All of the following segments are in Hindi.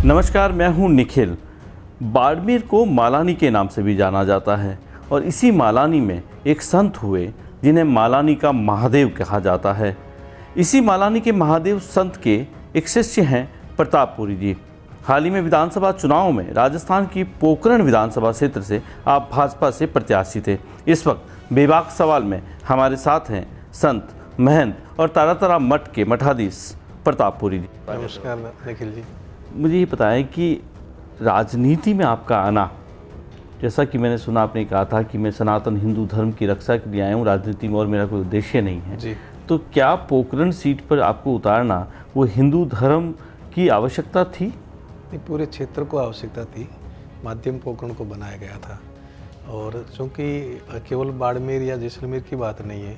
नमस्कार, मैं हूं निखिल। बाड़मेर को मालानी के नाम से भी जाना जाता है और इसी मालानी में एक संत हुए जिन्हें मालानी का महादेव कहा जाता है। इसी मालानी के महादेव संत के एक शिष्य हैं प्रतापपुरी जी। हाल ही में विधानसभा चुनाव में राजस्थान की पोखरण विधानसभा क्षेत्र से आप भाजपा से प्रत्याशी थे। इस वक्त बेबाक सवाल में हमारे साथ हैं संत, महंत और तारातरा मठ के मठाधीश प्रतापपुरी जी। नमस्कार निखिल जी। मुझे ये बताएं कि राजनीति में आपका आना, जैसा कि मैंने सुना आपने कहा था कि मैं सनातन हिंदू धर्म की रक्षा के लिए आया हूँ, राजनीति में और मेरा कोई उद्देश्य नहीं है जी। तो क्या पोखरण सीट पर आपको उतारना वो हिंदू धर्म की आवश्यकता थी? नहीं, पूरे क्षेत्र को आवश्यकता थी। माध्यम पोखरण को बनाया गया था और चूँकि केवल बाड़मेर या जैसलमेर की बात नहीं है,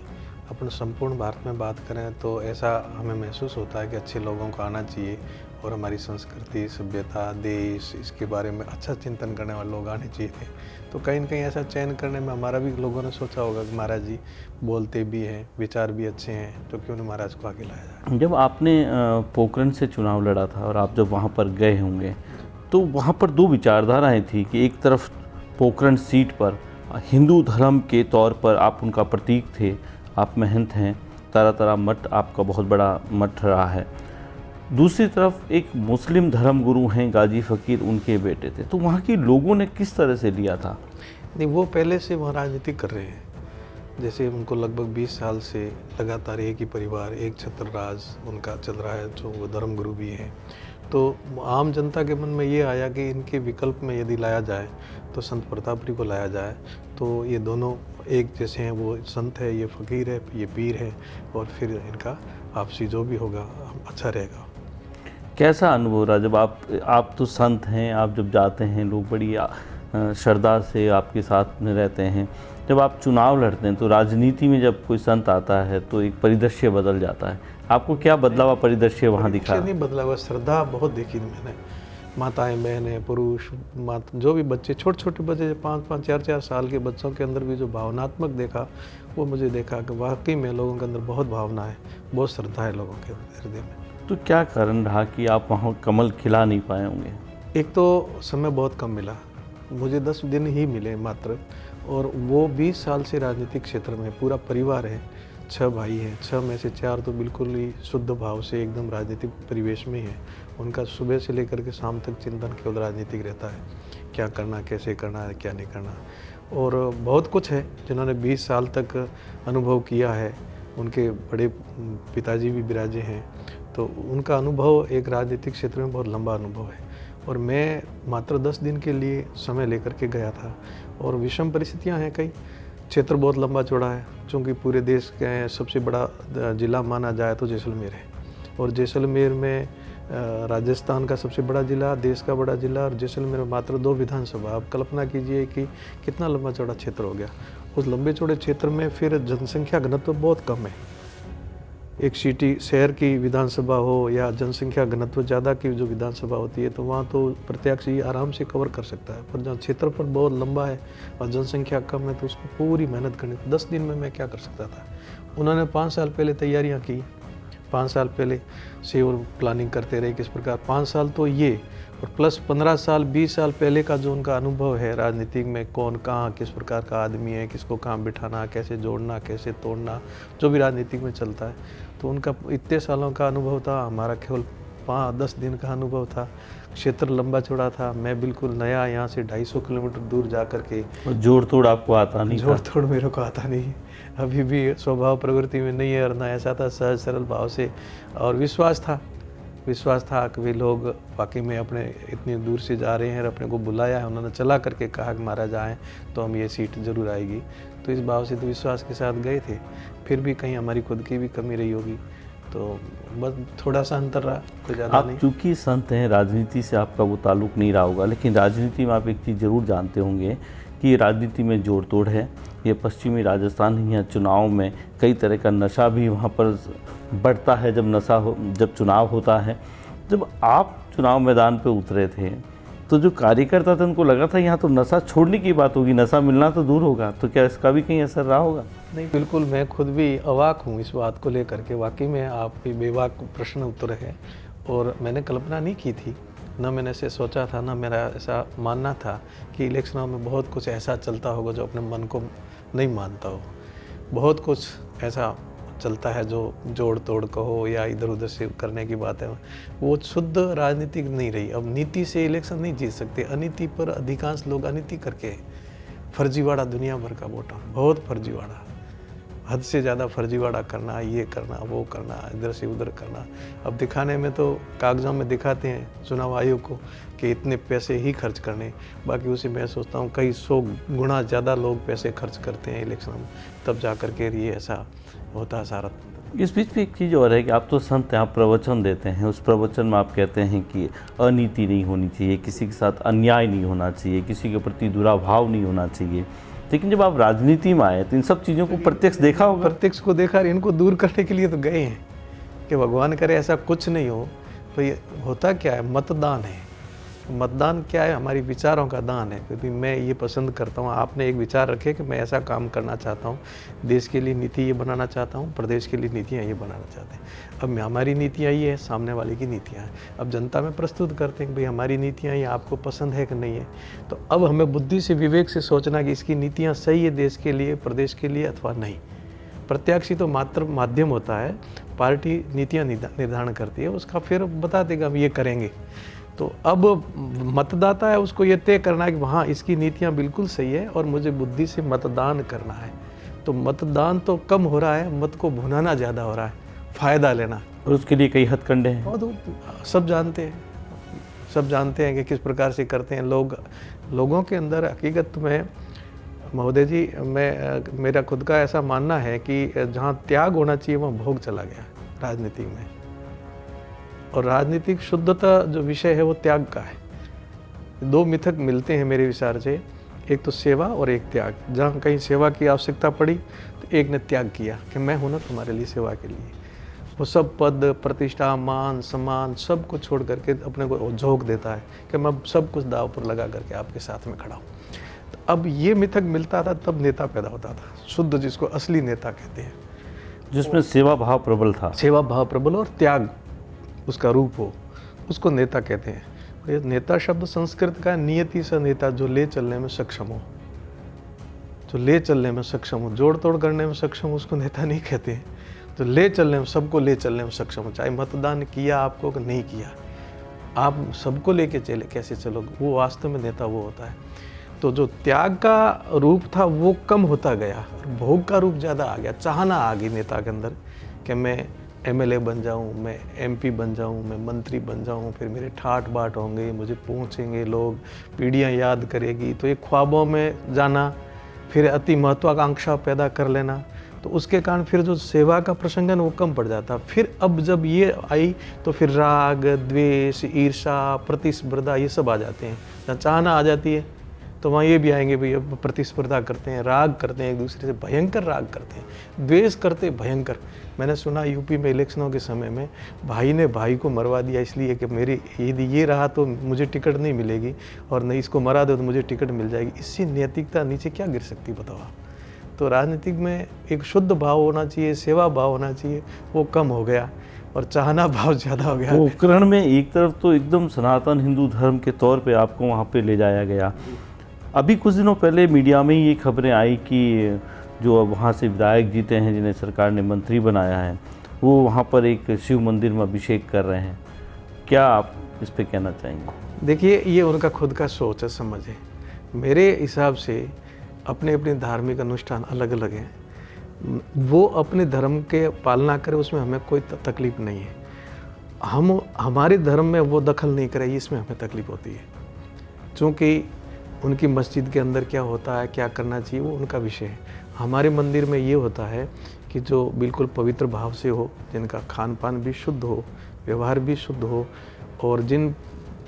अपन संपूर्ण भारत में बात करें तो ऐसा हमें महसूस होता है कि अच्छे लोगों को आना चाहिए और हमारी संस्कृति, सभ्यता, देश, इसके बारे में अच्छा चिंतन करने वाले लोग आने चाहिए थे। तो कहीं न कहीं ऐसा चयन करने में हमारा भी लोगों ने सोचा होगा कि महाराज जी बोलते भी हैं, विचार भी अच्छे हैं, तो क्यों नहीं महाराज को आगे लाया जाए। जब आपने पोखरण से चुनाव लड़ा था और आप जब वहाँ पर गए होंगे तो वहाँ पर दो विचारधाराएँ थी कि एक तरफ पोखरण सीट पर हिंदू धर्म के तौर पर आप उनका प्रतीक थे, आप महंत हैं, तारातरा मठ आपका बहुत बड़ा मठ रहा है। दूसरी तरफ एक मुस्लिम धर्मगुरु हैं गाजी फ़कीर, उनके बेटे थे। तो वहाँ के लोगों ने किस तरह से लिया था? नहीं, वो पहले से वहाँ राजनीति कर रहे हैं। जैसे उनको लगभग 20 साल से लगातार एक ही परिवार, एक छत्र राज उनका चल रहा है, जो वो धर्मगुरु भी हैं। तो आम जनता के मन में ये आया कि इनके विकल्प में यदि लाया जाए तो संत प्रतापपुरी को लाया जाए, तो ये दोनों एक जैसे हैं। वो संत है, ये फ़कीर है, ये पीर है, और फिर इनका आपसी जो भी होगा अच्छा रहेगा। कैसा अनुभव रहा जब आप तो संत हैं, आप जब जाते हैं लोग बड़ी श्रद्धा से आपके साथ में रहते हैं। जब आप चुनाव लड़ते हैं तो राजनीति में जब कोई संत आता है तो एक परिदृश्य बदल जाता है। आपको क्या बदला हुआ परिदृश्य वहाँ दिखा? नहीं बदला हुआ, श्रद्धा बहुत देखी मैंने। माताएं, बहनें, पुरुष, जो भी बच्चे, छोटे छोटे बच्चे, 5-5, 4-4 साल के बच्चों के अंदर भी जो भावनात्मक देखा, वो मुझे देखा कि वाकई में लोगों के अंदर बहुत भावना है, बहुत श्रद्धा है लोगों के हृदय में। तो क्या कारण रहा कि आप वहाँ कमल खिला नहीं पाए होंगे? एक तो समय बहुत कम मिला, मुझे 10 दिन ही मिले मात्र, और वो 20 साल से राजनीतिक क्षेत्र में पूरा परिवार है। 6 भाई हैं, 6 में से 4 तो बिल्कुल ही शुद्ध भाव से एकदम राजनीतिक परिवेश में ही है। उनका सुबह से लेकर के शाम तक चिंतन केवल राजनीतिक रहता है, क्या करना, कैसे करना है, क्या नहीं करना। और बहुत कुछ है जिन्होंने 20 साल तक अनुभव किया है। उनके बड़े पिताजी भी विराजे हैं, तो उनका अनुभव एक राजनीतिक क्षेत्र में बहुत लंबा अनुभव है। और मैं मात्र 10 दिन के लिए समय लेकर के गया था, और विषम परिस्थितियां हैं। कई क्षेत्र बहुत लंबा चौड़ा है, क्योंकि पूरे देश के सबसे बड़ा जिला माना जाए तो जैसलमेर है, और जैसलमेर में राजस्थान का सबसे बड़ा जिला, देश का बड़ा जिला, और जैसलमेर में मात्र 2 विधानसभा। आप कल्पना कीजिए कि कितना लंबा चौड़ा क्षेत्र हो गया। उस लंबे चौड़े क्षेत्र में फिर जनसंख्या घनत्व बहुत कम है। एक सिटी शहर की विधानसभा हो या जनसंख्या घनत्व ज़्यादा की जो विधानसभा होती है, तो वहाँ तो प्रत्याशी आराम से कवर कर सकता है। पर जहाँ क्षेत्रफल बहुत लंबा है और जनसंख्या कम है, तो उसको पूरी मेहनत करनी। 10 दिन में मैं क्या कर सकता था? उन्होंने 5 साल पहले तैयारियाँ की, 5 साल पहले से और प्लानिंग करते रहे किस प्रकार। 5 साल तो ये, और प्लस 15 साल 20 साल पहले का जो उनका अनुभव है राजनीति में, कौन कहाँ किस प्रकार का आदमी है, किसको कहाँ बिठाना, कैसे जोड़ना, कैसे तोड़ना, जो भी राजनीति में चलता है, तो उनका इतने सालों का अनुभव था। हमारा केवल 5-10 दिन का अनुभव था। क्षेत्र लंबा चौड़ा था, मैं बिल्कुल नया, यहाँ से 250 किलोमीटर दूर जा कर के। जोड़ तोड़ आपको आता नहीं? जोड़ तोड़ मेरे को आता नहीं, अभी भी स्वभाव प्रवृत्ति में नहीं है, और ना ऐसा था, सहज सरल भाव से। और विश्वास था कि वे लोग वाकई में अपने इतनी दूर से जा रहे हैं और अपने को बुलाया है, उन्होंने चला करके कहा कि महाराज आएँ तो हम ये सीट ज़रूर आएगी। तो इस भाव से तो विश्वास के साथ गए थे। फिर भी कहीं हमारी खुद की भी कमी रही होगी, तो बस थोड़ा सा अंतर रहा, कोई ज़्यादा नहीं। आप चूँकि संत हैं, राजनीति से आपका वो ताल्लुक़ नहीं रहा होगा, लेकिन राजनीति में आप एक चीज़ ज़रूर जानते होंगे कि राजनीति में जोड़ तोड़ है। ये पश्चिमी राजस्थान ही है, चुनाव में कई तरह का नशा भी वहाँ पर बढ़ता है जब चुनाव होता है। जब आप चुनाव मैदान पे उतरे थे तो जो कार्यकर्ता थे उनको लगा था यहाँ तो नशा छोड़ने की बात होगी, नशा मिलना तो दूर होगा, तो क्या इसका भी कहीं असर रहा होगा? नहीं, बिल्कुल, मैं खुद भी अवाक हूँ इस बात को लेकर के। वाकई में आप बेबाक प्रश्न उत्तर है, और मैंने कल्पना नहीं की थी न मैंने ऐसे सोचा था, ना मेरा ऐसा मानना था कि इलेक्शनों में बहुत कुछ ऐसा चलता होगा जो अपने मन को नहीं मानता हो। बहुत कुछ ऐसा चलता है जो जोड़ तोड़ कहो या इधर उधर से करने की बात है, वो शुद्ध राजनीतिक नहीं रही। अब नीति से इलेक्शन नहीं जीत सकते, अनीति पर अधिकांश लोग अनीति करके फर्जीवाड़ा दुनिया भर का वोट, बहुत फर्जीवाड़ा, हद से ज़्यादा फर्जीवाड़ा करना, ये करना, वो करना, इधर से उधर करना। अब दिखाने में तो कागजों में दिखाते हैं चुनाव आयोग को कि इतने पैसे ही खर्च करने, बाकी उसे मैं सोचता हूँ कई 100 गुना ज़्यादा लोग पैसे खर्च करते हैं इलेक्शन में, तब जा कर के ये ऐसा होता है सारा। इस बीच में एक चीज़ और है कि आप तो संत हैं, आप प्रवचन देते हैं, उस प्रवचन में आप कहते हैं कि अनीति नहीं होनी चाहिए, किसी के साथ अन्याय नहीं होना चाहिए, किसी के प्रति दुराभाव नहीं होना चाहिए। लेकिन जब आप राजनीति में आए तो इन सब चीज़ों को प्रत्यक्ष देखा होगा। प्रत्यक्ष को देखा, इनको दूर करने के लिए तो गए हैं कि भगवान करे ऐसा कुछ नहीं हो। तो ये होता क्या है, मतदान है। मतदान क्या है, हमारी विचारों का दान है। क्योंकि मैं ये पसंद करता हूँ, आपने एक विचार रखे कि मैं ऐसा काम करना चाहता हूँ, देश के लिए नीति ये बनाना चाहता हूँ, प्रदेश के लिए नीतियाँ ये बनाना चाहते हैं। अब हमारी नीतियाँ ये है, सामने वाले की नीतियाँ हैं। अब जनता में प्रस्तुत करते हैं कि भाई हमारी नीतियाँ ये आपको पसंद है कि नहीं है। तो अब हमें बुद्धि से, विवेक से सोचना कि इसकी नीतियाँ सही है देश के लिए, प्रदेश के लिए अथवा नहीं। प्रत्याशी तो मात्र माध्यम होता है, पार्टी नीतियाँ निर्धारण करती है, उसका फिर बता देगा हम ये करेंगे। तो अब मतदाता है, उसको ये तय करना है कि हाँ इसकी नीतियाँ बिल्कुल सही है और मुझे बुद्धि से मतदान करना है। तो मतदान तो कम हो रहा है, मत को भुनाना ज़्यादा हो रहा है, फ़ायदा लेना। और उसके लिए कई हथकंडे हैं। और तो सब जानते हैं कि किस प्रकार से करते हैं लोगों के अंदर। हकीकत में महोदय जी, मेरा खुद का ऐसा मानना है कि जहाँ त्याग होना चाहिए वहाँ भोग चला गया राजनीति में। और राजनीतिक शुद्धता जो विषय है वो त्याग का है। दो मिथक मिलते हैं मेरे विचार से, एक तो सेवा और एक त्याग। जहाँ कहीं सेवा की आवश्यकता पड़ी तो एक ने त्याग किया कि मैं हूँ ना तुम्हारे लिए सेवा के लिए। वो सब पद, प्रतिष्ठा, मान, सम्मान सब कुछ छोड़ करके अपने को झोंक देता है कि मैं सब कुछ दाव पर लगा करके आपके साथ में खड़ा हूँ। तो अब ये मिथक मिलता था तब नेता पैदा होता था, शुद्ध, जिसको असली नेता कहते हैं, जिसमें सेवा भाव प्रबल था। सेवा भाव प्रबल और त्याग उसका रूप हो, उसको नेता कहते हैं। ये नेता शब्द संस्कृत का नियति सा नेता, जो ले चलने में सक्षम हो, जो ले चलने में सक्षम हो, जोड़ तोड़ करने में सक्षम हो, उसको नेता नहीं कहते हैं। तो ले चलने में, सबको ले चलने में सक्षम हो, चाहे मतदान किया आपको कि नहीं किया, आप सबको लेके चले कैसे चलोगे, वो वास्तव में नेता वो होता है। तो जो त्याग का रूप था वो कम होता गया, भोग का रूप ज़्यादा आ गया। चाहना आ गई नेता के अंदर कि मैं एमएलए बन जाऊं, मैं एमपी बन जाऊं, मैं मंत्री बन जाऊं, फिर मेरे ठाट बाट होंगे, मुझे पूछेंगे लोग, पीढ़ियां याद करेगी। तो ये ख्वाबों में जाना, फिर अति महत्वाकांक्षा पैदा कर लेना, तो उसके कारण फिर जो सेवा का प्रसंग है वो कम पड़ जाता। फिर अब जब ये आई तो फिर राग, द्वेष, ईर्षा, प्रतिस्पर्धा ये सब आ जाते हैं। जहाँ चाहना आ जाती है तो वहाँ ये भी आएंगे, भाई अब प्रतिस्पर्धा करते हैं, राग करते हैं, एक दूसरे से भयंकर राग करते हैं, द्वेष करते भयंकर। मैंने सुना यूपी में इलेक्शनों के समय में भाई ने भाई को मरवा दिया इसलिए कि मेरी यदि ये रहा तो मुझे टिकट नहीं मिलेगी, और नहीं इसको मरा दो तो मुझे टिकट मिल जाएगी। इससे नैतिकता नीचे क्या गिर सकती बताओ आप। तो राजनीतिक में एक शुद्ध भाव होना चाहिए, सेवा भाव होना चाहिए, वो कम हो गया और चाहना भाव ज़्यादा हो गया। वो उपकरण में एक तरफ तो एकदम सनातन हिंदू धर्म के तौर पे आपको वहाँ पे ले जाया गया। अभी कुछ दिनों पहले मीडिया में ये खबरें आई कि जो वहाँ से विधायक जीते हैं, जिन्हें सरकार ने मंत्री बनाया है, वो वहाँ पर एक शिव मंदिर में अभिषेक कर रहे हैं। क्या आप इस पे कहना चाहेंगे? देखिए, ये उनका खुद का सोच है, समझ है। मेरे हिसाब से अपने अपने धार्मिक अनुष्ठान अलग अलग हैं, वो अपने धर्म के पालना करे, उसमें हमें कोई तकलीफ नहीं है। हम हमारे धर्म में वो दखल नहीं करे, इसमें हमें तकलीफ होती है। क्योंकि उनकी मस्जिद के अंदर क्या होता है, क्या करना चाहिए, वो उनका विषय है। हमारे मंदिर में ये होता है कि जो बिल्कुल पवित्र भाव से हो, जिनका खान पान भी शुद्ध हो, व्यवहार भी शुद्ध हो, और जिन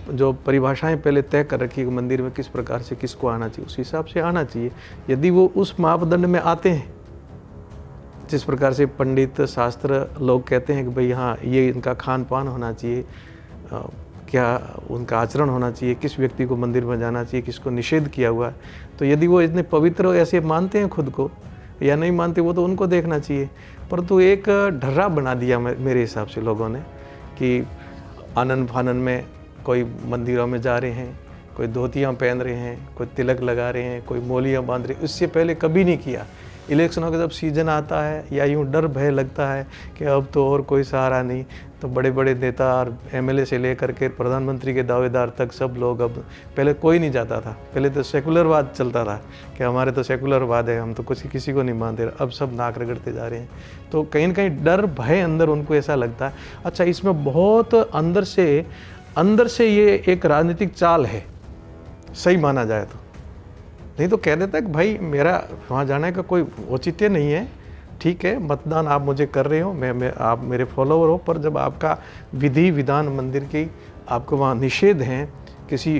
जो परिभाषाएं पहले तय कर रखी है मंदिर में किस प्रकार से किसको आना चाहिए, उस हिसाब से आना चाहिए। यदि वो उस मापदंड में आते हैं, जिस प्रकार से पंडित शास्त्र लोग कहते हैं कि भाई हाँ ये इनका खान पान होना चाहिए, क्या उनका आचरण होना चाहिए, किस व्यक्ति को मंदिर में जाना चाहिए, किसको निषेध किया हुआ है, तो यदि वो इतने पवित्र ऐसे मानते हैं खुद को या नहीं मानते, वो तो उनको देखना चाहिए। परंतु एक ढर्रा बना दिया मेरे हिसाब से लोगों ने कि आनन फानन में कोई मंदिरों में जा रहे हैं, कोई धोतियाँ पहन रहे हैं, कोई तिलक लगा रहे हैं, कोई मोलियाँ बांध रहे हैं, इससे पहले कभी नहीं किया। इलेक्शनों का जब सीजन आता है या यूँ डर भय लगता है कि अब तो और कोई सहारा नहीं, तो बड़े बड़े नेता और एमएलए से लेकर के प्रधानमंत्री के दावेदार तक सब लोग, अब पहले कोई नहीं जाता था, पहले तो सेकुलरवाद चलता था कि हमारे तो सेकुलरवाद है, हम तो कुछ किसी को नहीं मानते, अब सब नाक रगड़ते जा रहे हैं। तो कहीं ना कहीं डर भय अंदर उनको ऐसा लगता है। अच्छा, इसमें बहुत अंदर से ये एक राजनीतिक चाल है, सही माना जाए तो। नहीं तो कह देता है कि भाई मेरा वहाँ जाने का कोई औचित्य नहीं है, ठीक है, मतदान आप मुझे कर रहे हो, आप मेरे फॉलोअर हो, पर जब आपका विधि विधान मंदिर की आपको वहाँ निषेध हैं, किसी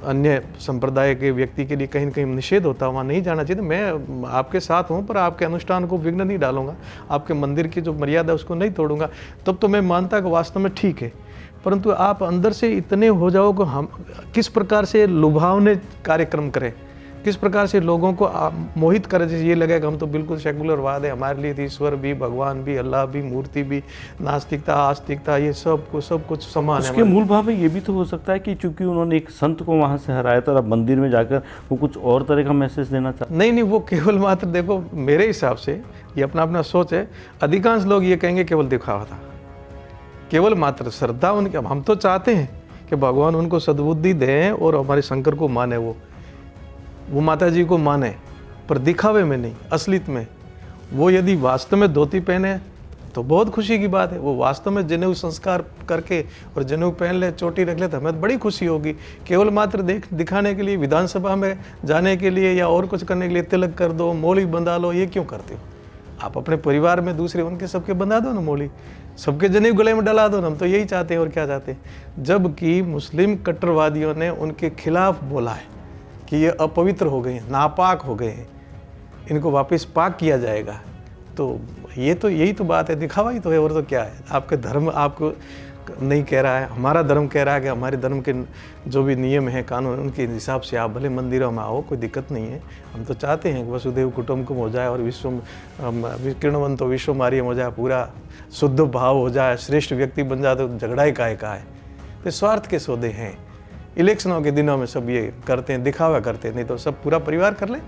अन्य संप्रदाय के व्यक्ति के लिए कहीं ना कहीं निषेध होता, वहाँ नहीं जाना चाहिए, तो मैं आपके साथ हूँ, पर आपके अनुष्ठान को विघ्न नहीं डालूंगा, आपके मंदिर की जो मर्यादा उसको नहीं तोड़ूंगा, तब तो मैं मानता कि वास्तव में ठीक है। परंतु आप अंदर से इतने हो जाओ कि हम किस प्रकार से लुभावने कार्यक्रम करें, किस प्रकार से लोगों को मोहित करें, जैसे ये लगे कि हम तो बिल्कुल सेकुलरवाद है, हमारे लिए ईश्वर भी, भगवान भी, अल्लाह भी, मूर्ति भी, नास्तिकता आस्तिकता ये सब कुछ समान है। उसके मूल भाव में ये भी तो हो सकता है कि चूंकि उन्होंने एक संत को वहाँ से हराया था, अब मंदिर में जाकर वो कुछ और तरह का मैसेज देना चाहते। नहीं, वो केवल मात्र, देखो मेरे हिसाब से ये अपना सोच है, अधिकांश लोग ये कहेंगे केवल दिखावा था, केवल मात्र श्रद्धा उनके। हम तो चाहते हैं कि भगवान उनको सद्बुद्धि दें और हमारे शंकर को माने, वो माता जी को माने, पर दिखावे में नहीं, असलियत में। वो यदि वास्तव में धोती पहने तो बहुत खुशी की बात है, वो वास्तव में जनेऊ संस्कार करके और जनेऊ पहन ले, चोटी रख ले, तो हमें बड़ी खुशी होगी। केवल मात्र दिखाने के लिए, विधानसभा में जाने के लिए या और कुछ करने के लिए तिलक कर दो, मोली बंधा लो, ये क्यों करते हो? आप अपने परिवार में दूसरे उनके सबके बंधा दो ना मोली, सबके जनेऊ गले में डला दो ना, हम तो यही चाहते हैं, और क्या चाहते हैं। जबकि मुस्लिम कट्टरवादियों ने उनके खिलाफ बोला है कि ये अपवित्र हो गए हैं, नापाक हो गए हैं, इनको वापस पाक किया जाएगा। तो यही तो बात है, दिखावा ही तो है, और तो क्या है। आपके धर्म आपको नहीं कह रहा है, हमारा धर्म कह रहा है कि हमारे धर्म के जो भी नियम हैं, कानून, उनके हिसाब से आप भले मंदिरों में आओ, कोई दिक्कत नहीं है। हम तो चाहते हैं कि वसुदेव कुटुंबकम हो जाए और किरणवंतो विश्व मारियम हो जाए, पूरा शुद्ध भाव हो जाए, श्रेष्ठ व्यक्ति बन जाए, तो झगड़ा ही का है। तो स्वार्थ के सौदे हैं। इलेक्शनों के दिनों में सब ये करते हैं, दिखावा करते हैं, नहीं तो सब पूरा परिवार कर ले।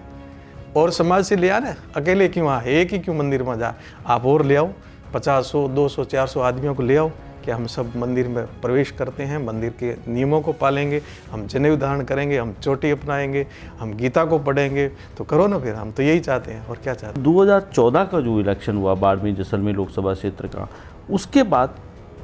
और समाज से ले आना, अकेले क्यों आ, एक ही क्यों मंदिर में जा, आप और ले आओ, 50, 100, 200, 400 आदमियों को ले आओ कि हम सब मंदिर में प्रवेश करते हैं, मंदिर के नियमों को पालेंगे, हम जनेऊ धारण करेंगे, हम चोटी अपनाएंगे, हम गीता को पढ़ेंगे, तो करो ना फिर। हम तो यही चाहते हैं, और क्या चाहते हैं। 2014 का जो इलेक्शन हुआ बाड़मेर जैसलमेर लोकसभा क्षेत्र का, उसके बाद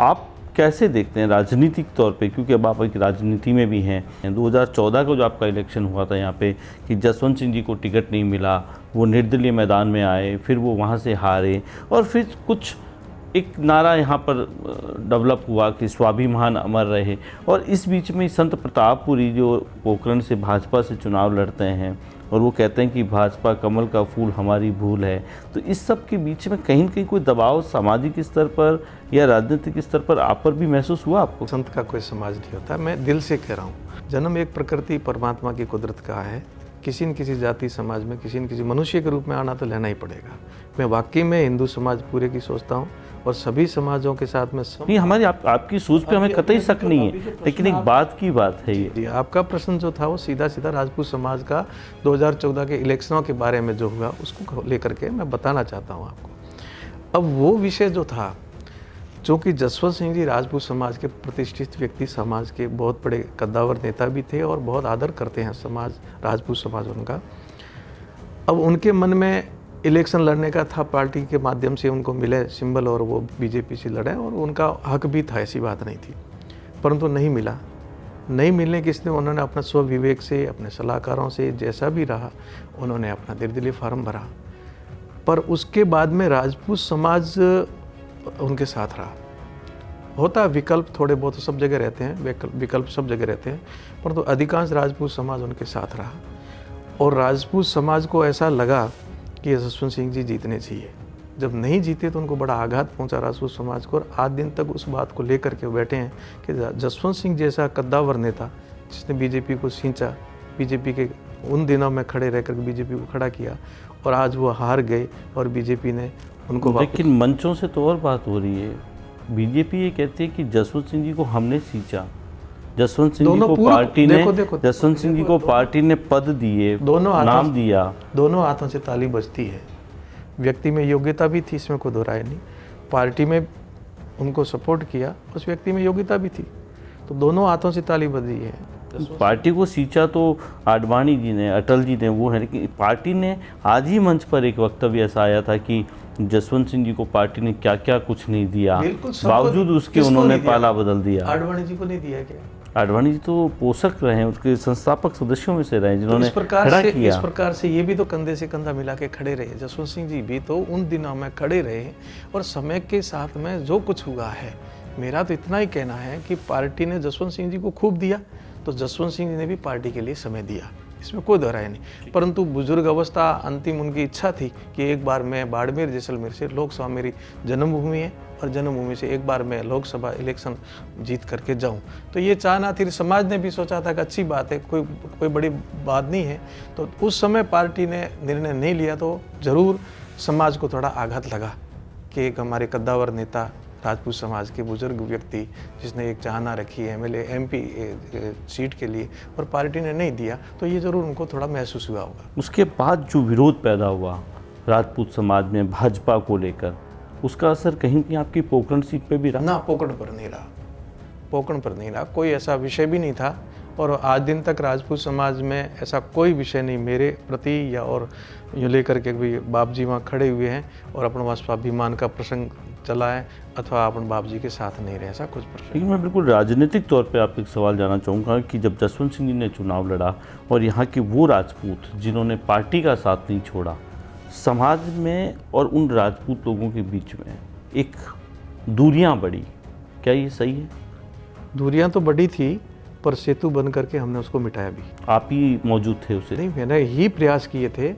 आप कैसे देखते हैं राजनीतिक तौर पे, क्योंकि अब आप एक राजनीति में भी हैं। 2014 का जो आपका इलेक्शन हुआ था यहाँ पे कि जसवंत सिंह जी को टिकट नहीं मिला, वो निर्दलीय मैदान में आए, फिर वो वहाँ से हारे, और फिर कुछ एक नारा यहाँ पर डेवलप हुआ कि स्वाभिमान अमर रहे। और इस बीच में संत प्रतापपुरी जो पोखरण से भाजपा से चुनाव लड़ते हैं और वो कहते हैं कि भाजपा कमल का फूल हमारी भूल है, तो इस सब के बीच में कहीं न कहीं कोई दबाव सामाजिक स्तर पर या राजनीतिक स्तर पर आप पर भी महसूस हुआ आपको? संत का कोई समाज नहीं होता, मैं दिल से कह रहा हूँ। जन्म एक प्रकृति परमात्मा की कुदरत का है, किसी न किसी जाति समाज में किसी न किसी मनुष्य के रूप में आना तो लेना ही पड़ेगा। मैं वाकई में हिंदू समाज पूरे की सोचता हूँ, और सभी समाजों के साथ में नहीं, हमारी आपकी सोच पे हमें कतई शक नहीं है, लेकिन एक बात की बात है ये। आपका प्रश्न जो था वो सीधा राजपूत समाज का 2014 के इलेक्शनों के बारे में जो हुआ उसको लेकर के मैं बताना चाहता हूँ आपको। अब वो विषय जो था, चूँकि जसवंत सिंह जी राजपूत समाज के प्रतिष्ठित व्यक्ति, समाज के बहुत बड़े कद्दावर नेता भी थे और बहुत आदर करते हैं समाज, राजपूत समाज उनका। अब उनके मन में इलेक्शन लड़ने का था, पार्टी के माध्यम से उनको मिले सिंबल और वो बीजेपी से लड़े, और उनका हक भी था, ऐसी बात नहीं थी, परंतु नहीं मिला। नहीं मिलने के इसलिए उन्होंने अपना स्व विवेक से, अपने सलाहकारों से, जैसा भी रहा, उन्होंने अपना निर्दलीय फार्म भरा। पर उसके बाद में राजपूत समाज उनके साथ रहा। होता विकल्प थोड़े बहुत सब जगह रहते हैं, विकल्प सब जगह रहते हैं, परंतु अधिकांश राजपूत समाज उनके साथ रहा। और राजपूत समाज को ऐसा लगा कि जसवंत सिंह जी जीतने चाहिए। जब नहीं जीते तो उनको बड़ा आघात पहुंचा राजपूत समाज को, और आज दिन तक उस बात को लेकर के बैठे हैं कि जसवंत सिंह जैसा कद्दावर नेता जिसने बीजेपी को सींचा, बीजेपी के उन दिनों में खड़े रहकर बीजेपी को खड़ा किया, और आज वो हार गए और बीजेपी ने उनको। लेकिन मंचों से तो और बात हो रही है, बीजेपी ये कहती है कि जसवंत सिंह जी को हमने सींचा, जसवंत सिंह जी दोनों को पूरा- पार्टी ने देखो, जसवंत सिंह जी को पार्टी ने पद दिए, दोनों हाथों नाम दिया। दोनों हाथों से ताली बजती है। व्यक्ति में योग्यता भी थी, इसमें कोई दो राय नहीं। पार्टी में उनको सपोर्ट किया, उस व्यक्ति में योग्यता भी थी, तो दोनों हाथों से ताली बजी है। पार्टी को सींचा तो आडवाणी जी ने, अटल जी ने, वो है, लेकिन पार्टी ने आज ही मंच पर एक वक्तव्य ऐसा आया था कि जसवंत सिंह जी को पार्टी ने क्या क्या कुछ नहीं दिया, बिल्कुल, सबको- बावजूद उसके किसको उन्होंने नहीं दिया? पाला बदल दिया। आडवाणी जी को नहीं दिया क्या? आडवाणी जी तो पोषक रहे हैं, उसके संस्थापक सदस्यों में से रहे, जिन्होंने इस प्रकार खड़ा से किया। इस प्रकार से ये भी तो कंधे से कंधा मिला के खड़े रहे। जसवंत सिंह जी भी तो उन दिनों में खड़े रहे, और समय के साथ में जो कुछ हुआ है, मेरा तो इतना ही कहना है कि पार्टी ने जसवंत सिंह जी को खूब दिया, तो जसवंत सिंह जी ने भी पार्टी के लिए समय दिया, इसमें कोई दोहराय नहीं। परंतु बुजुर्ग अवस्था, अंतिम उनकी इच्छा थी कि एक बार मैं बाड़मेर जैसलमेर से, लोकसभा मेरी जन्मभूमि है, और जन्मभूमि से एक बार मैं लोकसभा इलेक्शन जीत करके जाऊं, तो ये चाहना थी। समाज ने भी सोचा था कि अच्छी बात है, कोई बड़ी बात नहीं है। तो उस समय पार्टी ने निर्णय नहीं लिया, तो जरूर समाज को थोड़ा आघात लगा कि एक हमारे कद्दावर नेता, राजपूत समाज के बुजुर्ग व्यक्ति, जिसने एक चाहना रखी है एमएलए एमपी सीट के लिए, और पार्टी ने नहीं दिया, तो ये जरूर उनको थोड़ा महसूस हुआ होगा। उसके बाद जो विरोध पैदा हुआ राजपूत समाज में भाजपा को लेकर, उसका असर कहीं कहीं आपकी पोखरण सीट पे भी रहा? ना, पोखरण पर नहीं रहा, पोखरण पर नहीं रहा। कोई ऐसा विषय भी नहीं था, और आज दिन तक राजपूत समाज में ऐसा कोई विषय नहीं मेरे प्रति, या और यूँ लेकर के भी बाप जी वहाँ खड़े हुए हैं और अपना वहाँ स्वाभिमान का प्रसंग चला है, अथवा अपन बाप जी के साथ नहीं रहे, ऐसा कुछ प्रश्न। लेकिन मैं बिल्कुल राजनीतिक तौर पे आपसे एक सवाल जानना चाहूँगा कि जब जसवंत सिंह जी ने चुनाव लड़ा, और यहाँ के वो राजपूत जिन्होंने पार्टी का साथ नहीं छोड़ा, समाज में और उन राजपूत लोगों के बीच में एक दूरियां बढ़ी, क्या ये सही है? दूरियां तो बढ़ी थी, पर सेतु बन करके हमने उसको मिटाया भी। आप ही मौजूद थे उसे? नहीं, मैंने ही प्रयास किए थे,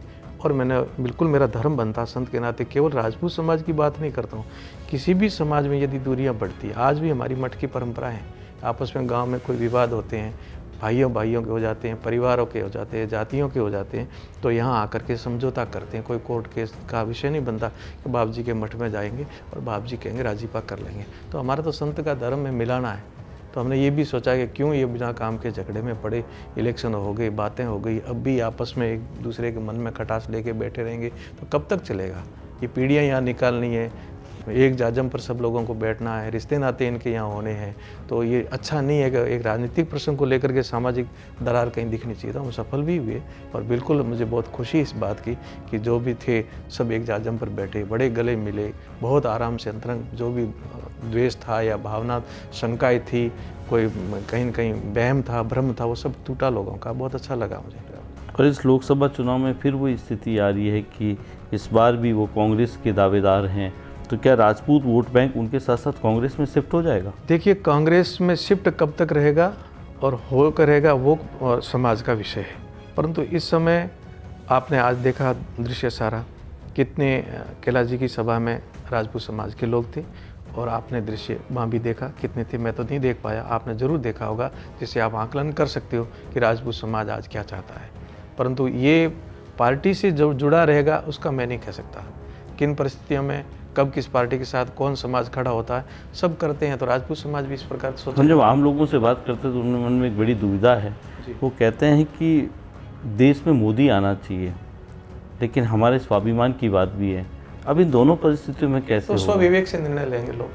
और मैंने बिल्कुल, मेरा धर्म बनता संत के नाते, केवल राजपूत समाज की बात नहीं करता हूँ, किसी भी समाज में यदि दूरियां बढ़ती है, आज भी हमारी मठ की परंपरा है, आपस में गांव में कोई विवाद होते हैं, भाइयों के हो जाते हैं, परिवारों के हो जाते हैं, जातियों के हो जाते हैं, तो यहाँ आकर के समझौता करते हैं। कोई कोर्ट केस का विषय नहीं बनता कि बाप जी के मठ में जाएंगे और बाप जी कहेंगे राजीपा कर लेंगे। तो हमारा तो संत का धर्म में मिलाना है, तो हमने ये भी सोचा कि क्यों ये बिना काम के झगड़े में पड़े, इलेक्शन हो गई, बातें हो गई, अब भी आपस में एक दूसरे के मन में खटास लेके बैठे रहेंगे तो कब तक चलेगा? ये पीढ़ियाँ यहाँ निकालनी है, एक जाजम पर सब लोगों को बैठना है, रिश्ते नाते इनके यहाँ होने हैं, तो ये अच्छा नहीं है कि एक राजनीतिक प्रसंग को लेकर के सामाजिक दरार कहीं दिखनी चाहिए। तो हम सफल भी हुए, और बिल्कुल मुझे बहुत खुशी इस बात की कि जो भी थे सब एक जाजम पर बैठे, बड़े गले मिले, बहुत आराम से अंतरंग जो भी द्वेष था या भावना शंकाएँ थी, कोई कहीं न कहीं वहम था, भ्रम था, वो सब टूटा लोगों का। बहुत अच्छा लगा मुझे। और इस लोकसभा चुनाव में फिर वो स्थिति आ रही है कि इस बार भी वो कांग्रेस के दावेदार हैं, तो क्या राजपूत वोट बैंक उनके साथ साथ कांग्रेस में शिफ्ट हो जाएगा? देखिए, कांग्रेस में शिफ्ट कब तक रहेगा और हो करेगा वो समाज का विषय है, परंतु इस समय आपने आज देखा दृश्य सारा, कितने कैलाश जी की सभा में राजपूत समाज के लोग थे, और आपने दृश्य वहाँ भी देखा, कितने थे मैं तो नहीं देख पाया, आपने ज़रूर देखा होगा, जिससे आप आकलन कर सकते हो कि राजपूत समाज आज क्या चाहता है। परंतु ये पार्टी से जो जुड़ा रहेगा उसका मैं नहीं कह सकता, किन परिस्थितियों में कब किस पार्टी के साथ कौन समाज खड़ा होता है, सब करते हैं। तो राजपूत समाज भी इस प्रकार सोचते हम जब आम लोगों से बात करते हैं तो उनके मन में एक बड़ी दुविधा है, वो कहते हैं कि देश में मोदी आना चाहिए, लेकिन हमारे स्वाभिमान की बात भी है। अब इन दोनों परिस्थितियों में कैसे तो स्वविवेक से निर्णय लेंगे लोग,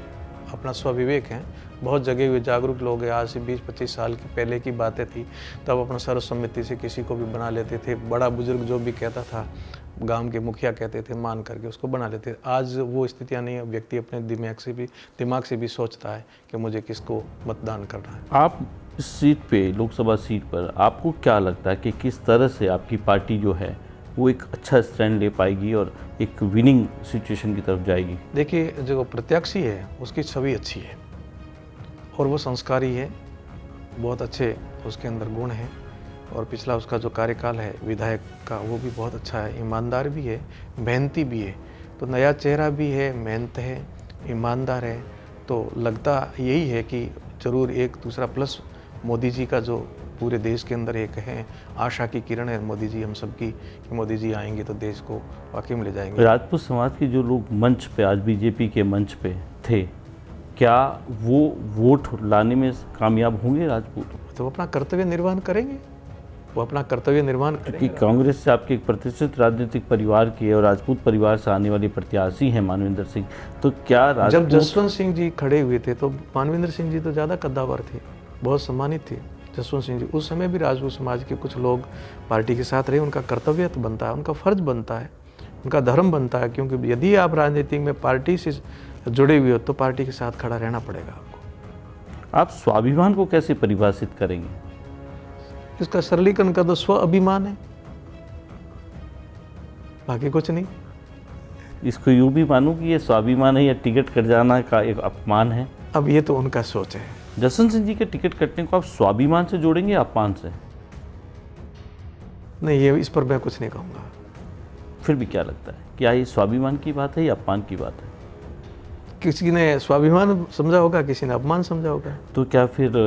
अपना स्वविवेक है। बहुत जगह हुए जागरूक लोग हैं, आज से 20-25 साल की पहले की बातें थी, तब अपना सर्वसम्मति से किसी को भी बना लेते थे। बड़ा बुजुर्ग जो भी कहता था, गांव के मुखिया कहते थे, मान करके उसको बना लेते थे। आज वो स्थितियां नहीं है, व्यक्ति अपने दिमाग से भी सोचता है कि मुझे किसको मतदान करना है। आप इस सीट पे, लोकसभा सीट पर, आपको क्या लगता है कि किस तरह से आपकी पार्टी जो है वो एक अच्छा स्टैंड ले पाएगी और एक विनिंग सिचुएशन की तरफ जाएगी? देखिए, जो प्रत्याशी है उसकी छवि अच्छी है, और वो संस्कारी है, बहुत अच्छे उसके अंदर गुण हैं, और पिछला उसका जो कार्यकाल है विधायक का वो भी बहुत अच्छा है, ईमानदार भी है, मेहनती भी है। तो नया चेहरा भी है, मेहनत है, ईमानदार है, तो लगता यही है कि ज़रूर एक दूसरा प्लस मोदी जी का जो पूरे देश के अंदर एक है आशा की किरण है मोदी जी, हम सबकी, कि मोदी जी आएंगे तो देश को वाकई में ले जाएंगे। राजपूत समाज के जो लोग मंच पे, आज बीजेपी के मंच पे थे, क्या वो वोट लाने में कामयाब होंगे राजपूत? तो वो अपना कर्तव्य निर्वहन करेंगे, वो अपना कर्तव्य निर्वहन क्योंकि करेंगे। कांग्रेस से आपके एक प्रतिष्ठित राजनीतिक परिवार के और राजपूत परिवार से आने वाले प्रत्याशी हैं मानवेंद्र सिंह, तो क्या जब राजपूत जसवंत सिंह जी खड़े हुए थे तो मानवेंद्र सिंह जी तो ज़्यादा कद्दावर थे, बहुत सम्मानित थे जसवंत सिंह जी। उस समय भी राजपूत समाज के कुछ लोग पार्टी के साथ रहे। उनका कर्तव्य तो बनता है, उनका फर्ज बनता है, उनका धर्म बनता है, क्योंकि यदि आप राजनीति में पार्टी से जुड़े हुए हो तो पार्टी के साथ खड़ा रहना पड़ेगा आपको। आप स्वाभिमान को कैसे परिभाषित करेंगे? इसका सरलीकरण का तो स्व अभिमान है, बाकी कुछ नहीं। इसको यूँ भी मानूं कि ये स्वाभिमान है या टिकट कट जाना का एक अपमान है? अब ये तो उनका सोच है। जसवंत सिंह जी के टिकट कटने को आप स्वाभिमान से जोड़ेंगे या अपमान से? नहीं, ये इस पर मैं कुछ नहीं कहूँगा। फिर भी क्या लगता है, क्या ये स्वाभिमान की बात है या अपमान की बात है? किसी ने स्वाभिमान समझा होगा, किसी ने अपमान समझा होगा। तो क्या फिर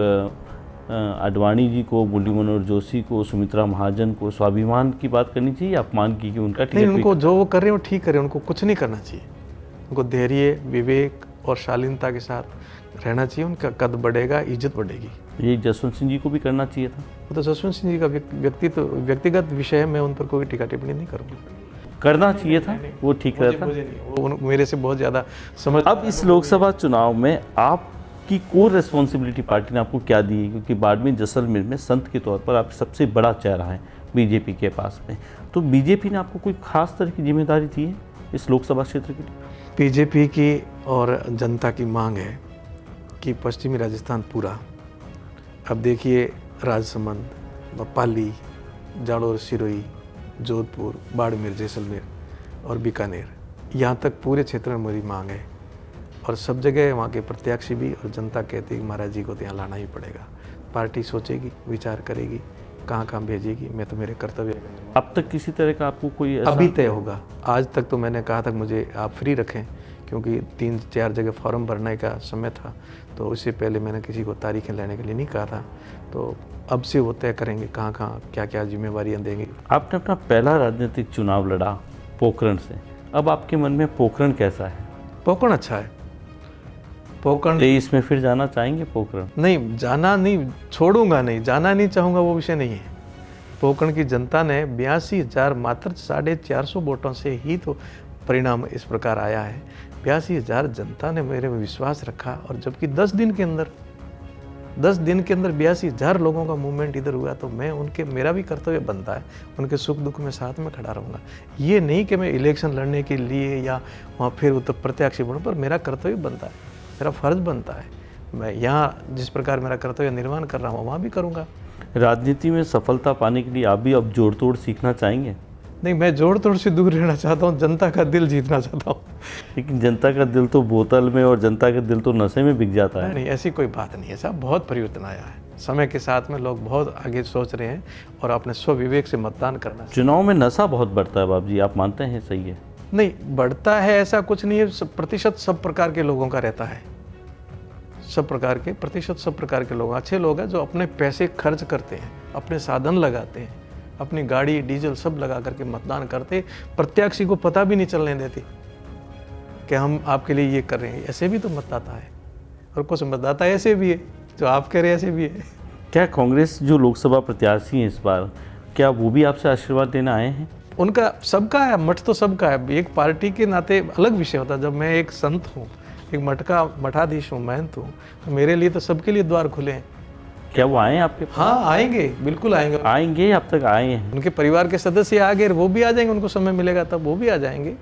आडवाणी जी को, मुरली मनोहर जोशी को, सुमित्रा महाजन को स्वाभिमान की बात करनी चाहिए या अपमान की कि उनका नहीं, टिकट उनको जो वो कर रहे हैं वो ठीक कर रहे हैं, उनको कुछ नहीं करना चाहिए। उनको धैर्य, विवेक और शालीनता के साथ रहना चाहिए, उनका कद बढ़ेगा, इज्जत बढ़ेगी। ये जसवंत सिंह जी को भी करना चाहिए था? वो तो जसवंत सिंह जी का व्यक्तिगत विषय है, मैं उन पर कोई टीका टिप्पणी नहीं करूँगा। करना चाहिए था, वो ठीक रहता। वो मेरे से बहुत ज़्यादा समझ। अब इस लोकसभा चुनाव में आपकी कोर रिस्पॉन्सिबिलिटी पार्टी ने आपको क्या दी है? क्योंकि बाड़मेर जैसलमेर में संत के तौर पर आप सबसे बड़ा चेहरा है बीजेपी के पास में, तो बीजेपी ने आपको कोई खास तरह की जिम्मेदारी दी है इस लोकसभा क्षेत्र के लिए? बीजेपी की और जनता की मांग है कि पश्चिमी राजस्थान पूरा, अब देखिए राजसमंद, पाली, जालोर, सिरोही, जोधपुर, बाड़मेर, जैसलमेर और बीकानेर, यहाँ तक पूरे क्षेत्र में मेरी मांग है। और सब जगह वहाँ के प्रत्याशी भी और जनता कहती है कि महाराज जी को तो यहाँ लाना ही पड़ेगा। पार्टी सोचेगी, विचार करेगी, कहाँ कहाँ भेजेगी, मैं तो मेरे कर्तव्य। अब तक किसी तरह का आपको कोई अभी तय होगा। आज तक तो मैंने कहा था मुझे आप फ्री रखें, क्योंकि 3-4 जगह फॉर्म भरने का समय था, तो उससे पहले मैंने किसी को तारीखें लेने के लिए नहीं कहा था। तो अब से वो तय करेंगे कहाँ कहाँ क्या क्या जिम्मेवारियाँ देंगे। आपने अपना पहला राजनीतिक चुनाव लड़ा पोखरण से, अब आपके मन में पोखरण कैसा है? पोखरण अच्छा है। पोखरण 23 में फिर जाना चाहेंगे पोखरण? नहीं, जाना नहीं, छोड़ूंगा नहीं, जाना नहीं चाहूँगा, वो विषय नहीं है। पोखरण की जनता ने 82,000 मात्र 450 वोटों से ही तो परिणाम इस प्रकार आया है। 82,000 जनता ने मेरे में विश्वास रखा, और जबकि 10 दिन के अंदर 82,000 लोगों का मूवमेंट इधर हुआ, तो मैं उनके, मेरा भी कर्तव्य बनता है उनके सुख दुख में साथ में खड़ा रहूँगा। ये नहीं कि मैं इलेक्शन लड़ने के लिए या वहाँ फिर उतर प्रत्याशी बनूँ, पर मेरा कर्तव्य बनता है, मेरा फर्ज बनता है। मैं यहाँ जिस प्रकार मेरा कर्तव्य निर्वहन कर रहा हूँ वहाँ भी करूँगा। राजनीति में सफलता पाने के लिए आप भी अब जोड़ तोड़ सीखना चाहेंगे? नहीं, मैं जोड़ तोड़ से दूर रहना चाहता हूँ, जनता का दिल जीतना चाहता हूँ। लेकिन जनता का दिल तो बोतल में और जनता का दिल तो नशे में बिक जाता है। नहीं, ऐसी कोई बात नहीं है साहब, बहुत परिवर्तन आया है। समय के साथ में लोग बहुत आगे सोच रहे हैं और अपने स्व विवेक से मतदान करना चाहिए। चुनाव में नशा बहुत बढ़ता है बाबू जी, आप मानते हैं सही है? नहीं, बढ़ता है ऐसा कुछ नहीं है। प्रतिशत सब प्रकार के लोगों का रहता है, सब प्रकार के प्रतिशत सब प्रकार के लोग अच्छे लोग हैं जो अपने पैसे खर्च करते हैं, अपने साधन लगाते हैं, अपनी गाड़ी डीजल सब लगा करके मतदान करते, प्रत्याशी को पता भी नहीं चलने देते कि हम आपके लिए ये कर रहे हैं। ऐसे भी तो मतदाता है, और कुछ मतदाता ऐसे भी है जो आप कह रहे हैं ऐसे भी है। क्या कांग्रेस जो लोकसभा प्रत्याशी हैं इस बार, क्या वो भी आपसे आशीर्वाद देने आए हैं? उनका सबका है, मठ तो सबका है। एक पार्टी के नाते अलग विषय होता है। जब मैं एक संत हूँ, एक मठ का मठाधीश हूँ, महंत हूँ, तो मेरे लिए तो सबके लिए द्वार खुले हैं। क्या वो आए हैं आपके पास? हाँ, आएंगे, बिल्कुल आएंगे। आएंगे, अब तक आए हैं? उनके परिवार के सदस्य आ गए, वो भी आ जाएंगे, उनको समय मिलेगा तब वो भी आ जाएंगे।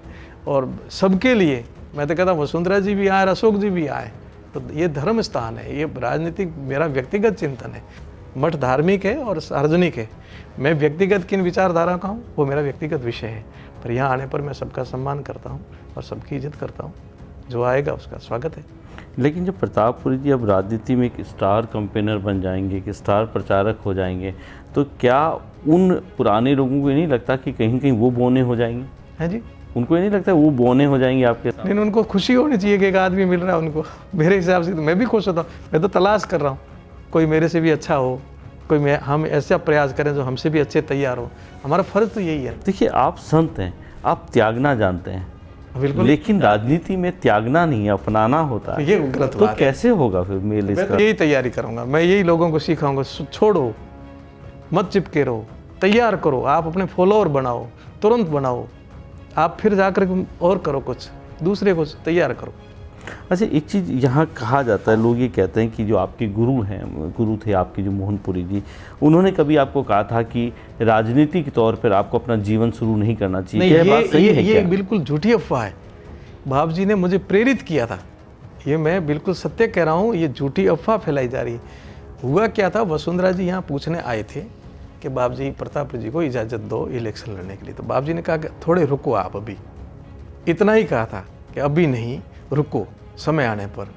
और सबके लिए मैं तो कहता हूँ वसुंधरा जी भी आए, अशोक जी भी आए। तो ये धर्म स्थान है, ये राजनीतिक मेरा व्यक्तिगत चिंतन है। मठ धार्मिक है और सार्वजनिक है। मैं व्यक्तिगत किन विचारधारा का हूँ वो मेरा व्यक्तिगत विषय है, पर यहाँ आने पर मैं सबका सम्मान करता हूँ और सबकी इज्जत करता हूँ। जो आएगा उसका स्वागत है। लेकिन जब प्रतापपुरी जी अब राजनीति में एक स्टार कैंपेनर बन जाएंगे, एक स्टार प्रचारक हो जाएंगे, तो क्या उन पुराने लोगों को नहीं लगता कि कहीं कहीं वो बोने हो जाएंगे? हैं जी, उनको ये नहीं लगता वो बोने हो जाएंगे आपके साथ? लेकिन उनको खुशी होनी चाहिए कि एक आदमी मिल रहा है उनको। मेरे हिसाब से तो मैं भी खुश होता हूँ। मैं तो तलाश कर रहा हूँ कोई मेरे से भी अच्छा हो, कोई हम ऐसा प्रयास करें जो हमसे भी अच्छे तैयार हो। हमारा फर्ज तो यही है। देखिए, आप संत हैं, आप त्यागना जानते हैं, बिल्कुल। लेकिन राजनीति में त्यागना नहीं, अपनाना होता है। ये गलत तो बात है। कैसे होगा फिर मेल मैं इसका? तो यही तैयारी करूंगा, मैं यही लोगों को सिखाऊंगा, छोड़ो मत चिपके रहो, तैयार करो, आप अपने फॉलोअर बनाओ, तुरंत बनाओ, आप फिर जाकर और करो, कुछ दूसरे को तैयार करो। अच्छा, एक चीज़ यहाँ कहा जाता है, लोग ये कहते हैं कि जो आपके गुरु थे आपके, जो मोहनपुरी जी, उन्होंने कभी आपको कहा था कि राजनीति के तौर पर आपको अपना जीवन शुरू नहीं करना चाहिए। क्या बात सही है ये क्या? बिल्कुल झूठी अफवाह है। बाप जी ने मुझे प्रेरित किया था, ये मैं बिल्कुल सत्य कह रहा हूँ, ये झूठी अफवाह फैलाई जा रही है। हुआ क्या था, वसुंधरा जी यहाँ पूछने आए थे कि बाप जी प्रताप जी को इजाज़त दो इलेक्शन लड़ने के लिए। तो बाप जी ने कहा कि थोड़े रुको आप, अभी इतना ही कहा था कि अभी नहीं, रुको, समय आने पर,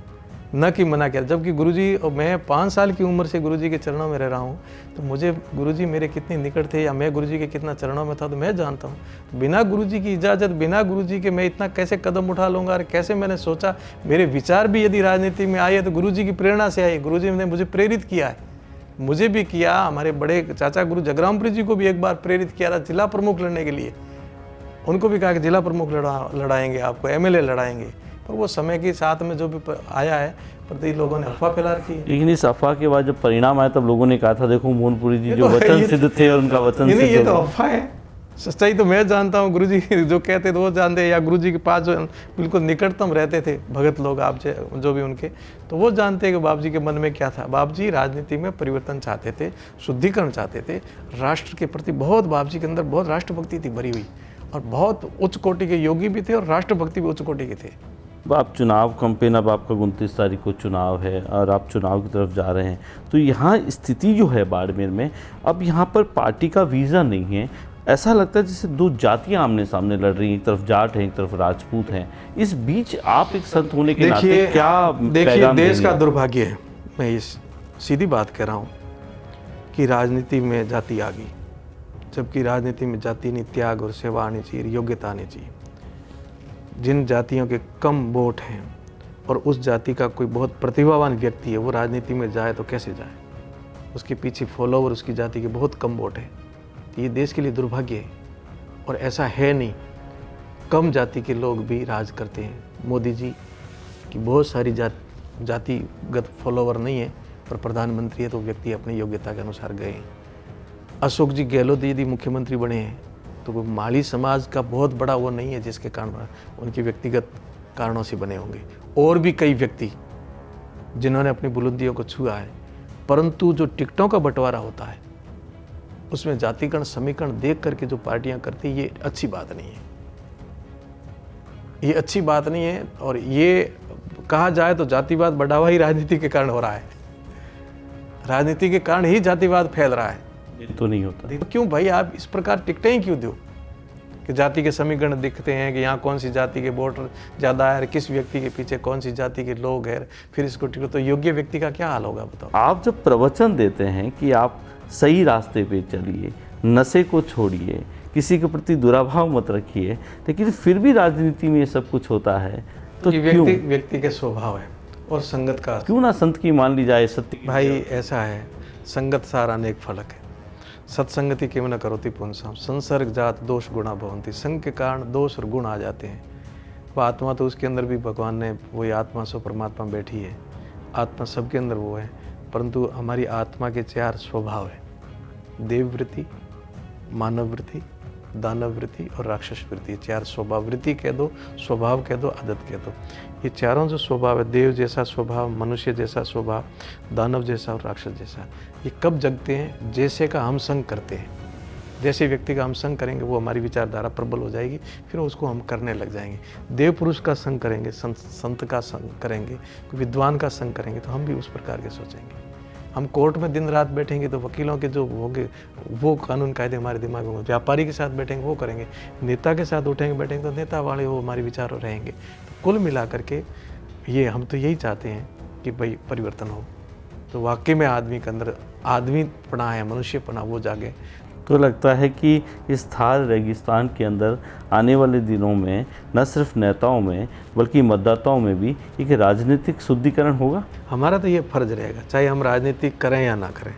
न कि मना किया। जबकि गुरुजी, और मैं 5 साल की उम्र से गुरुजी के चरणों में रह रहा हूँ, तो मुझे गुरुजी मेरे कितने निकट थे या मैं गुरुजी के कितना चरणों में था तो मैं जानता हूँ। बिना गुरुजी की इजाज़त, बिना गुरुजी के मैं इतना कैसे कदम उठा लूँगा, और कैसे मैंने सोचा। मेरे विचार भी यदि राजनीति में आए तो गुरुजी की प्रेरणा से आए, गुरुजी ने मुझे प्रेरित किया है, मुझे भी किया, हमारे बड़े चाचा गुरु जगरामपुरी जी को भी एक बार प्रेरित किया था जिला प्रमुख लड़ने के लिए। उनको भी कहा कि जिला प्रमुख लड़ाएंगे आपको, एमएलए लड़ाएंगे, पर वो समय के साथ में जो भी आया है, प्रति लोगों ने अफवाह फैला रखी है। लेकिन इस अफवाह के बाद जब परिणाम आया तब लोगों ने कहा था देखो मोहनपुरी जी जो वचन सिद्ध थे और उनका वचन सिद्ध। ये तो अफवाह है, सच्चाई तो मैं जानता हूँ, गुरुजी जो कहते थे वो जानते हैं, या गुरुजी के पास जो बिल्कुल निकटतम रहते थे भगत लोग, आप जो भी उनके, तो वो जानते हैं कि बाप जी के मन में क्या था। बाप जी राजनीति में परिवर्तन चाहते थे, शुद्धिकरण चाहते थे, राष्ट्र के प्रति बहुत, बाप जी के अंदर बहुत राष्ट्रभक्ति थी भरी हुई, और बहुत उच्च कोटि के योगी भी थे और राष्ट्रभक्ति भी उच्च कोटि के थे। आप चुनाव कैंपेन, अब आपका 29 तारीख को चुनाव है और आप चुनाव की तरफ जा रहे हैं, तो यहाँ स्थिति जो है बाड़मेर में, अब यहाँ पर पार्टी का विजन नहीं है। ऐसा लगता है जैसे दो जातियां आमने सामने लड़ रही हैं, एक तरफ जाट हैं, एक तरफ राजपूत हैं। इस बीच आप एक संत होने के नाते क्या देखिए, देश का दुर्भाग्य है, मैं इस सीधी बात कह रहा हूँ कि राजनीति में जाति आ गई, जबकि राजनीति में जाति नहीं, त्याग और सेवा आनी चाहिए, योग्यता आनी चाहिए। जिन जातियों के कम वोट हैं और उस जाति का कोई बहुत प्रतिभावान व्यक्ति है, वो राजनीति में जाए तो कैसे जाए, उसके पीछे फॉलोवर उसकी जाति के बहुत कम वोट है। तो ये देश के लिए दुर्भाग्य है, और ऐसा है नहीं, कम जाति के लोग भी राज करते हैं। मोदी जी की बहुत सारी जातिगत फॉलोवर नहीं है, पर प्रधानमंत्री है तो व्यक्ति अपनी योग्यता के अनुसार गए हैं। अशोक जी गहलोत यदि मुख्यमंत्री बने हैं तो कोई माली समाज का बहुत बड़ा वो नहीं है जिसके कारण उनके व्यक्तिगत कारणों से बने होंगे। और भी कई व्यक्ति जिन्होंने अपनी बुलंदियों को छुआ है, परंतु जो टिकटों का बंटवारा होता है उसमें जातिकरण समीकरण देख करके जो पार्टियां करती, ये अच्छी बात नहीं है, ये अच्छी बात नहीं है। और ये कहा जाए तो जातिवाद बढ़ावा ही राजनीति के कारण हो रहा है, राजनीति के कारण ही जातिवाद फैल रहा है। ये तो नहीं होता। तो क्यों भाई आप इस प्रकार टिकटें ही क्यों दो कि जाति के समीकरण दिखते हैं कि यहाँ कौन सी जाति के वोटर ज़्यादा है, किस व्यक्ति के पीछे कौन सी जाति के लोग हैं, फिर इसको टिकट, तो योग्य व्यक्ति का क्या हाल होगा बताओ। आप जब प्रवचन देते हैं कि आप सही रास्ते पे चलिए, नशे को छोड़िए, किसी के प्रति दुराभाव मत रखिए, लेकिन फिर भी राजनीति में ये सब कुछ होता है, तो क्यों? व्यक्ति के स्वभाव है और संगत का, क्यों ना संत की मान ली जाए सत्य। भाई ऐसा है, संगत सार अनेक फलक है, सत्संगति किम न करोति पुंसाम, संसर्ग जात दोष गुणा भवंती। संग के कारण दोष और गुण आ जाते हैं। वो आत्मा तो उसके अंदर भी भगवान ने, वही आत्मा सो परमात्मा बैठी है, आत्मा सबके अंदर वो है, परंतु हमारी आत्मा के 4 स्वभाव है, देववृत्ति, मानव वृत्ति, दानव वृत्ति और राक्षस वृत्ति। 4 स्वभाव, वृत्ति कह दो, स्वभाव कह दो, आदत कह दो। ये चारों जो स्वभाव है, देव जैसा स्वभाव, मनुष्य जैसा स्वभाव, दानव जैसा और राक्षस जैसा, ये कब जगते हैं? जैसे का हम संग करते हैं। जैसे व्यक्ति का हम संग करेंगे वो हमारी विचारधारा प्रबल हो जाएगी, फिर उसको हम करने लग जाएंगे। देव पुरुष का संग करेंगे, संत का संग करेंगे, विद्वान का संग करेंगे, तो हम भी उस प्रकार के सोचेंगे। हम कोर्ट में दिन रात बैठेंगे तो वकीलों के जो होंगे वो कानून कायदे हमारे दिमाग में होंगे। व्यापारी के साथ बैठेंगे वो करेंगे, नेता के साथ उठेंगे बैठेंगे तो नेता वाले वो हमारे विचार रहेंगे। तो कुल मिला करके ये हम तो यही चाहते हैं कि भाई परिवर्तन हो, तो वाकई में आदमी के अंदर आदमीपना है, मनुष्यपना वो जागे। तो लगता है कि इस थार रेगिस्तान के अंदर आने वाले दिनों में न सिर्फ नेताओं में बल्कि मतदाताओं में भी एक राजनीतिक शुद्धिकरण होगा। हमारा तो ये फर्ज रहेगा, चाहे हम राजनीति करें या ना करें।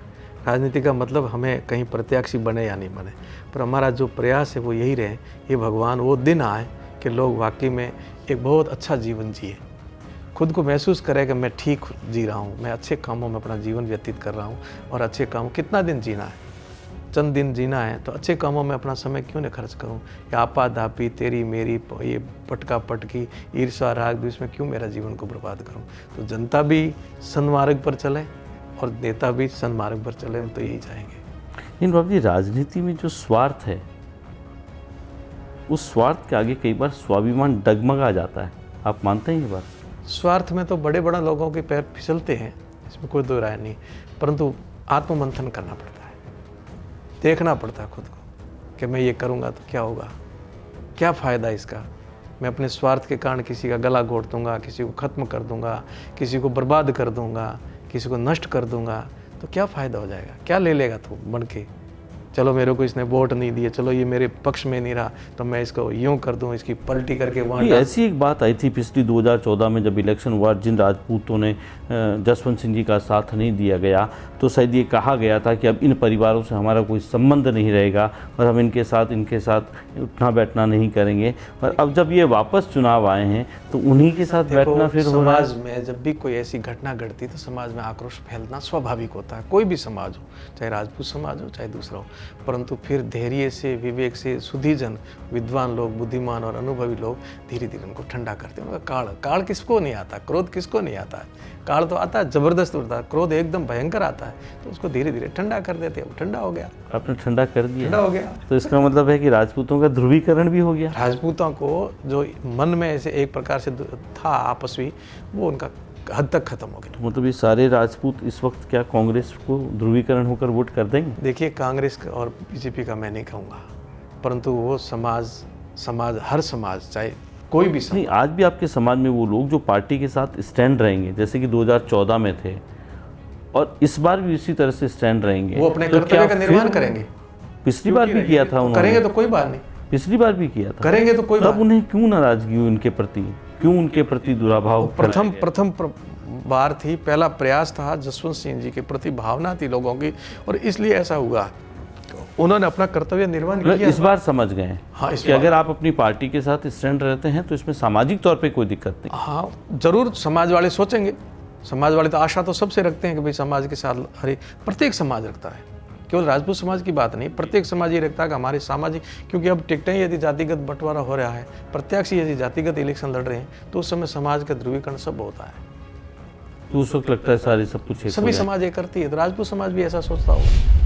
राजनीति का मतलब हमें कहीं प्रत्याशी बने या नहीं बने, पर हमारा जो प्रयास है वो यही रहे, ये भगवान वो दिन आए कि लोग वाकई में एक बहुत अच्छा जीवन जिए, खुद को महसूस करें कि मैं ठीक जी रहा हूँ, मैं अच्छे कामों में अपना जीवन व्यतीत कर रहा हूँ। और अच्छे कामों, कितना दिन जीना है, चंद दिन जीना है, तो अच्छे कामों में अपना समय क्यों नहीं खर्च करूं? या आपा धापी, तेरी मेरी, ये पटका पटकी, ईर्ष्या राग द्वेष में क्यों मेरा जीवन को बर्बाद करूं? तो जनता भी सन्मार्ग पर चले और नेता भी सन्मार्ग पर चले, हम तो यही चाहेंगे। इन बाबू जी, राजनीति में जो स्वार्थ है, उस स्वार्थ के आगे कई बार स्वाभिमान डगमगा जाता है, आप मानते हैं ये बात? स्वार्थ में तो बड़े बड़ा लोगों के पैर फिसलते हैं, इसमें कोई दो राय नहीं, परंतु आत्ममंथन करना पड़ता है, देखना पड़ता है खुद को कि मैं ये करूँगा तो क्या होगा, क्या फ़ायदा इसका। मैं अपने स्वार्थ के कारण किसी का गला घोट दूँगा, किसी को ख़त्म कर दूँगा, किसी को बर्बाद कर दूँगा, किसी को नष्ट कर दूँगा, तो क्या फ़ायदा हो जाएगा? क्या ले लेगा तू बन के? चलो मेरे को इसने वोट नहीं दिए, चलो ये मेरे पक्ष में नहीं रहा, तो मैं इसको यूँ कर दूँ, इसकी पलटी करके वहाँ नहीं, ऐसी एक बात आई थी पिछली 2014 में जब इलेक्शन हुआ, जिन राजपूतों ने जसवंत सिंह जी का साथ नहीं दिया गया, तो शायद ये कहा गया था कि अब इन परिवारों से हमारा कोई संबंध नहीं रहेगा और हम इनके साथ उठना बैठना नहीं करेंगे। और अब जब ये वापस चुनाव आए हैं तो उन्हीं के साथ बैठना फिर हो रहा है। समाज में जब भी कोई ऐसी घटना घटती तो समाज में आक्रोश फैलना स्वाभाविक होता है, कोई भी समाज हो, चाहे राजपूत समाज हो चाहे दूसरा हो, परंतु फिर धैर्य से, विवेक से सुधीजन, विद्वान लोग, बुद्धिमान और अनुभवी लोग धीरे धीरे उनको ठंडा करते हैं। उनका काल किसको नहीं आता, क्रोध किसको नहीं आता है? काल तो आता है, जबरदस्त उड़ता है, क्रोध एकदम भयंकर आता है, तो उसको धीरे धीरे ठंडा कर देते हैं। वो ठंडा हो गया, आपने ठंडा कर दिया, ठंडा हो गया। तो इसका मतलब है कि राजपूतों का ध्रुवीकरण भी हो गया। राजपूतों को जो मन में ऐसे एक प्रकार से था आपसवी, वो उनका हद तक खत्म हो गया। मतलब ये सारे राजपूत इस वक्त क्या कांग्रेस को ध्रुवीकरण होकर वोट कर देंगे? देखिए, कांग्रेस और बीजेपी का मैं नहीं कहूँगा, परंतु वो समाज हर समाज, चाहे कोई भी समाज। नहीं, आज भी आपके समाज में वो लोग जो पार्टी के साथ स्टैंड रहेंगे, जैसे कि 2014 में थे और इस बार भी इसी तरह से स्टैंड रहेंगे, वो अपने तो कर्तव्य का निर्वहन करेंगे। पिछली बार भी किया था उन्होंने, करेंगे तो कोई बात नहीं, पिछली बार भी किया था, करेंगे तो कोई बात। तब उन्हें क्यों नाराजगी हुई इनके प्रति, क्यों उनके प्रति दुराभाव? प्रथम बार थी, पहला प्रयास था, जसवंत सिंह जी के प्रति भावना थी लोगों की, और इसलिए ऐसा हुआ। उन्होंने अपना कर्तव्य निर्वहन किया। इस बार समझ गए हाँ, कि अगर आप अपनी पार्टी के साथ स्टैंड रहते हैं तो इसमें सामाजिक तौर पे कोई दिक्कत नहीं। हाँ, जरूर समाज वाले सोचेंगे, समाज वाले तो आशा तो सबसे रखते हैं कि भाई समाज के साथ, हर प्रत्येक समाज रखता है, केवल राजपूत समाज की बात नहीं, प्रत्येक समाज ये रखता है कि हमारे सामाजिक, क्योंकि अब टिकटें यदि जातिगत बंटवारा हो रहा है, प्रत्याशी यदि जातिगत इलेक्शन लड़ रहे हैं, तो उस समय समाज का ध्रुवीकरण सब होता है, तो उस वक्त लगता है सारे सब कुछ सभी समाज ये करती है, तो राजपूत समाज भी ऐसा सोचता होगा।